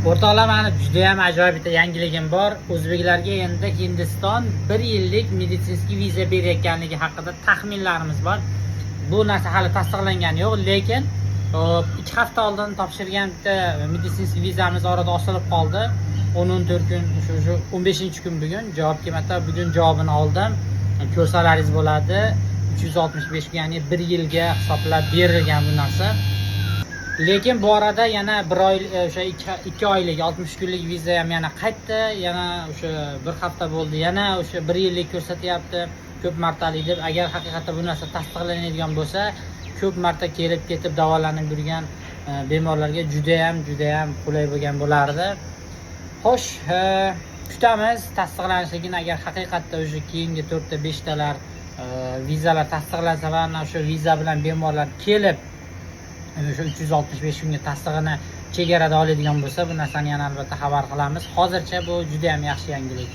O'rtoqlar, mani juda ham ajoyib bitta yangiligim bor. O'zbeklarga endi Hindiston 1 yillik meditsinskiy viza berayotganligi haqida taxminlarimiz bor. Bu narsa hali tasdiqlangani yo'q, lekin 2 hafta oldin topshirgan bitta meditsinskiy vizamiz orada osilib qoldi. 10-14 kun, shu 15-kun bugun javob kelmadi. Bugun javobini oldim. Ko'rsalaringiz bo'ladi. 365 kun, ya'ni 1 yilga hisoblab berilgan bu narsa. Lekin bu arada yana 1 oy, o'sha 2 oylik 60 kunlik viza ham yana qaytdi. Yana o'sha 1 hafta bo'ldi. Yana o'sha 1 yillik ko'rsatyapti. Ko'p martalik deb. Agar haqiqatda bu narsa tasdiqlanadigan bo'lsa, ko'p marta kelib ketib davolanib yurgan bemorlarga juda ham qulay bo'lgan bo'lardi. Xo'sh, kutamiz tasdiqlanishligini. Agar haqiqatda o'sha keyingi 4 ta 5 talar vizalar tasdiqlansa va o'sha viza bilan bemorlar kelib o'sha 365 kunga tasdig'ini chegarada oladigan bo'lsa, bu narsani yana albatta xabar qilamiz. Hozircha bu juda ham yaxshi yangilik.